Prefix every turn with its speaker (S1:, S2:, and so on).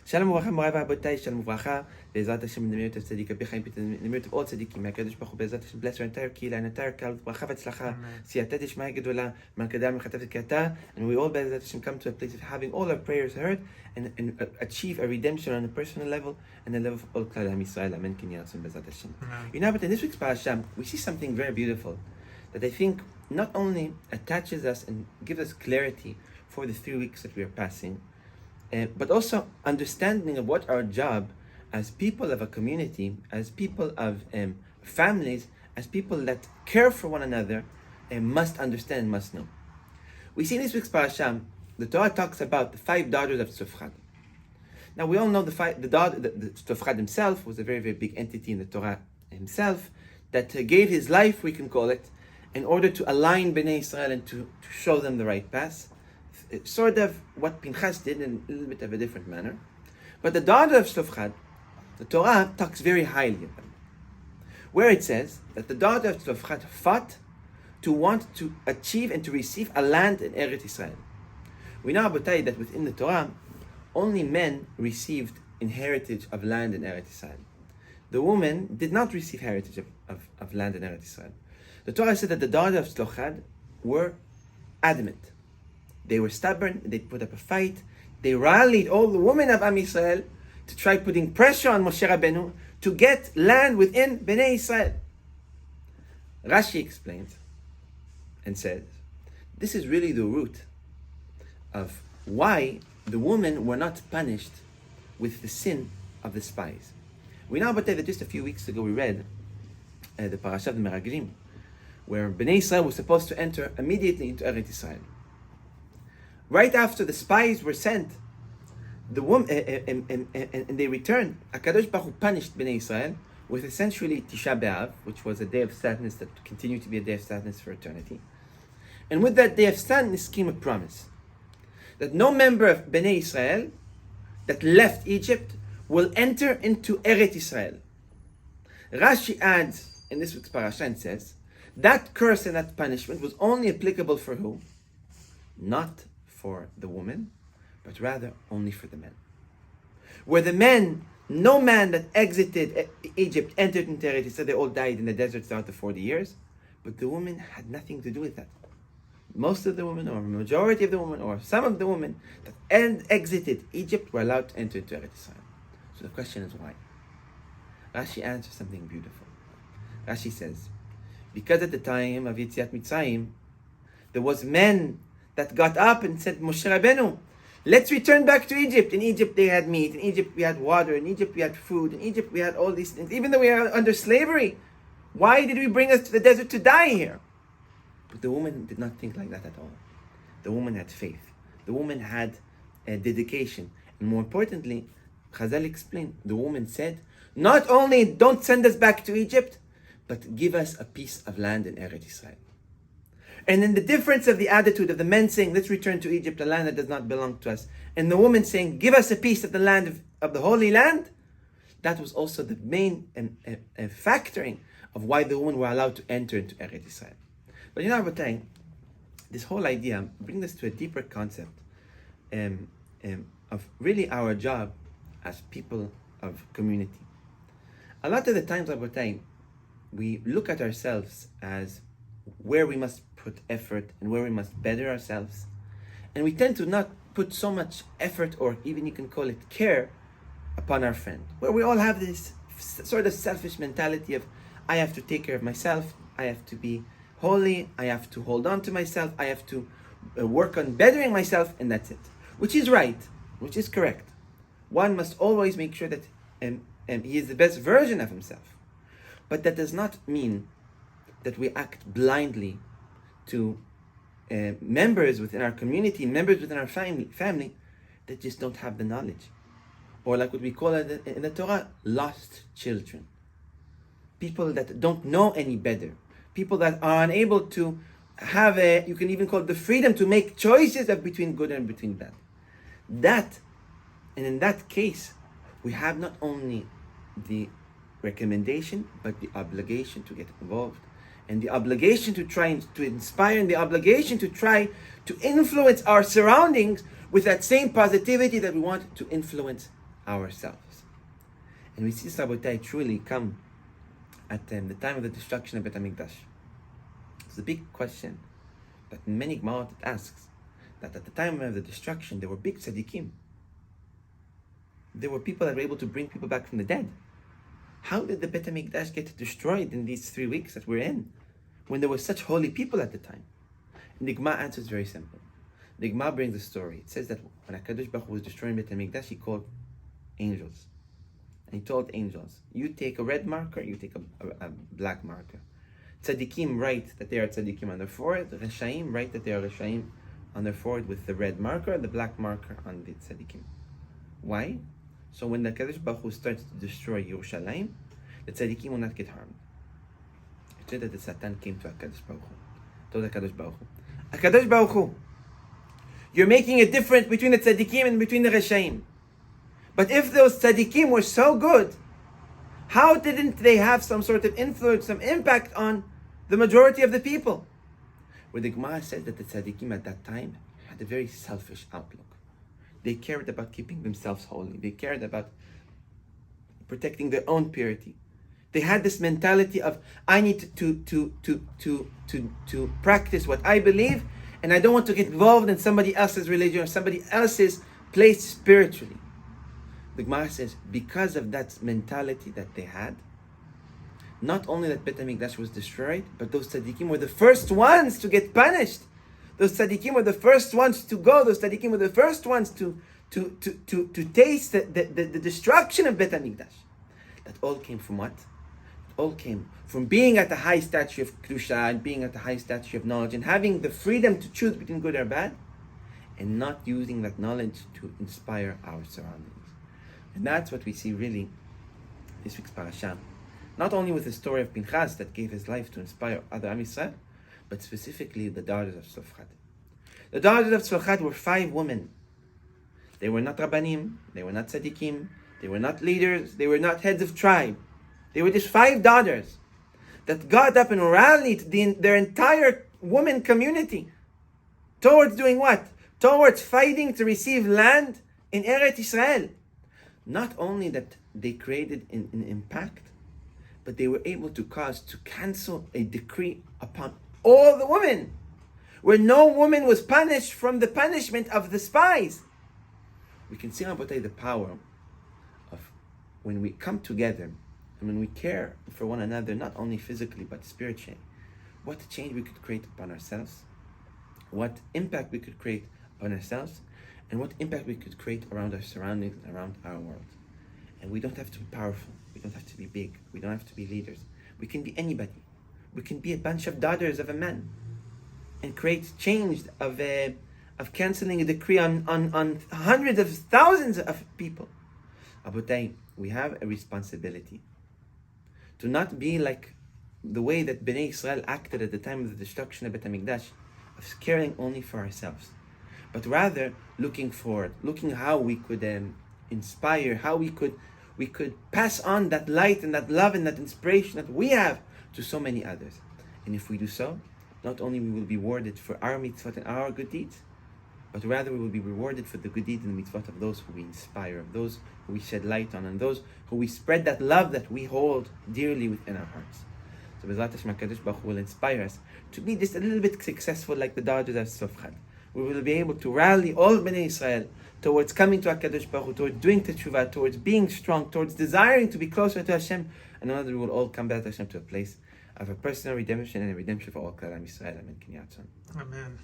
S1: Shalom Uvracha, Morai V'Rabotai, Shalom Uvracha, Be'ezrat Hashem, in the merit of Tzaddik Rabbi Chaim Pinto, in the merit of all Tzaddikim, may HaKadosh Baruch Hu Be'ezrat Hashem bless our entire Kehillah and entire Kal, Bracha V'Tzlacha, Siyata Dishmai Gedola, Malkadam Mechatef Kata, and we all Be'ezrat Hashem come to a place of having all our prayers heard and achieve a redemption on a personal level and the level of all Klal Am Yisrael. Amen. Kinyatzim Be'ezrat Hashem. You know, but in this week's parasha, we see something very beautiful that I think not only attaches us and gives us clarity for the 3 weeks that we are passing, but also understanding of what our job as people of a community, as people of families, as people that care for one another, must understand, must know. We see in this week's parasha, the Torah talks about the 5 daughters of Tzofchad. Now we all know the Tzofchad himself was a very, very big entity in the Torah himself that gave his life, we can call it, in order to align Bnei Israel and to show them the right path. Sort of what Pinchas did in a little bit of a different manner. But the daughter of Tzofchad, the Torah talks very highly of them, where it says that the daughter of Tzofchad fought to want to achieve and to receive a land in Eretz Israel. We know, Abotai, that within the Torah, only men received inheritance of land in Eretz Israel. The woman did not receive heritage of land in Eretz Israel. The Torah said that the daughter of Tzofchad were adamant. They were stubborn, they put up a fight, they rallied all the women of Am Yisrael to try putting pressure on Moshe Rabbeinu to get land within Bnei Israel. Rashi explains and says, this is really the root of why the women were not punished with the sin of the spies. We know about that just a few weeks ago we read the parasha of the Meraglim, where Bnei Israel was supposed to enter immediately into Eretz Israel. Right after the spies were sent, the woman and they returned, HaKadosh Baruch Hu punished Bnei Israel with essentially Tisha B'Av, which was a day of sadness that continued to be a day of sadness for eternity. And with that day of sadness came a promise that no member of Bnei Israel that left Egypt will enter into Eretz Israel. Rashi adds in this week's parasha and says that curse and that punishment was only applicable for who? Not for the woman, but rather only for the men. Where the men, no man that exited Egypt entered into Eretz Israel, they all died in the desert throughout the 40 years, but the woman had nothing to do with that. Most of the women, or majority of the women, or some of the women that exited Egypt were allowed to enter into Eretz Israel. So the question is why? Rashi answers something beautiful. Rashi says, because at the time of Yetziat Mitzrayim, there was men that got up and said, Moshe Rabbeinu, let's return back to Egypt. In Egypt they had meat, in Egypt we had water, in Egypt we had food, in Egypt we had all these things. Even though we are under slavery, why did we bring us to the desert to die here? But the woman did not think like that at all. The woman had faith. The woman had dedication. And more importantly, Chazal explained, the woman said, not only don't send us back to Egypt, but give us a piece of land in Eretz Israel. And then the difference of the attitude of the men saying, let's return to Egypt, a land that does not belong to us, and the woman saying, give us a piece of the land of the Holy Land, that was also the main factoring of why the women were allowed to enter into Eretz Israel. But you know, Rabbi, this whole idea brings us to a deeper concept of really our job as people of community. A lot of the times, Rabbi, we look at ourselves as where we must put effort and where we must better ourselves. And we tend to not put so much effort, or even you can call it care, upon our friend. Where we all have this sort of selfish mentality of, I have to take care of myself, I have to be holy, I have to hold on to myself, I have to work on bettering myself, and that's it. Which is right, which is correct. One must always make sure that he is the best version of himself. But that does not mean that we act blindly to members within our community, members within our family that just don't have the knowledge. Or like what we call it in the Torah, lost children. People that don't know any better. People that are unable to have you can even call it the freedom to make choices of between good and between bad. And in that case, we have not only the recommendation, but the obligation to get involved. And the obligation to try to inspire, and the obligation to try to influence our surroundings with that same positivity that we want to influence ourselves. And we see Sabotai truly come at the time of the destruction of Bet HaMikdash. It's a big question that many Gemara asks, that at the time of the destruction there were big tzaddikim. There were people that were able to bring people back from the dead. How did the Bet HaMikdash get destroyed in these 3 weeks that we're in, when there were such holy people at the time? And the Gemara answers very simple. The Gemara brings a story. It says that when HaKadosh Baruch Hu was destroying Bet HaMikdash, he called angels. And he told angels, you take a red marker, you take a black marker. Tzaddikim write that they are tzaddikim on their forehead. Reshaim write that they are reshaim on their forehead with the red marker, the black marker on the tzaddikim. Why? So when the HaKadosh Baruch Hu starts to destroy Yerushalayim, the tzaddikim will not get harmed. It said that the Satan came to HaKadosh Baruch Hu, told HaKadosh Baruch Hu, HaKadosh Baruch Hu, you're making a difference between the tzaddikim and between the reshaim. But if those tzaddikim were so good, how didn't they have some sort of influence, some impact on the majority of the people? Where the Gemara says that the tzaddikim at that time had a very selfish outlook. They cared about keeping themselves holy. They cared about protecting their own purity. They had this mentality of, I need to practice what I believe, and I don't want to get involved in somebody else's religion or somebody else's place spiritually. The Gemara says, because of that mentality that they had, not only that Bet HaMikdash was destroyed, but those tzaddikim were the first ones to get punished. Those tzaddikim were the first ones to go. Those tzaddikim were the first ones to taste the destruction of Bet HaMikdash. That all came from what? It all came from being at the high stature of Kedusha and being at the high stature of knowledge and having the freedom to choose between good or bad, and not using that knowledge to inspire our surroundings. And that's what we see really this week's parasha. Not only with the story of Pinchas that gave his life to inspire other Am Yisrael, but specifically the daughters of Tzlochat. The daughters of Tzlochat were 5 women. They were not Rabbanim, they were not Tzaddikim, they were not leaders, they were not heads of tribe. They were just 5 daughters that got up and rallied their entire woman community towards doing what? Towards fighting to receive land in Eretz Israel. Not only that they created an impact, but they were able to cancel a decree upon all the women, where no woman was punished from the punishment of the spies. We can see, Rabbi, the power of when we come together and when we care for one another, not only physically but spiritually, what change we could create upon ourselves, what impact we could create upon ourselves, and what impact we could create around our surroundings and around our world. And we don't have to be powerful. We don't have to be big. We don't have to be leaders. We can be anybody. We can be a bunch of daughters of a man and create change of canceling a decree on hundreds of thousands of people. Abutai, we have a responsibility to not be like the way that Bnei Israel acted at the time of the destruction of Bet HaMikdash, of caring only for ourselves, but rather looking forward, looking how we could inspire, how we could pass on that light and that love and that inspiration that we have to so many others. And if we do so, not only we will be rewarded for our mitzvot and our good deeds, but rather we will be rewarded for the good deeds and mitzvot of those who we inspire, of those who we shed light on, and those who we spread that love that we hold dearly within our hearts. So B'ezrat Hashem, HaKadosh Baruch Hu will inspire us to be just a little bit successful like the daughters of Tzlochat. We will be able to rally all Bnei Israel towards coming to HaKadosh Baruch Hu, towards doing teshuvah, towards being strong, towards desiring to be closer to Hashem, and another we will all come back to Hashem to a place of a personal redemption and a redemption for all Klal Am Yisrael. Amen.
S2: Amen.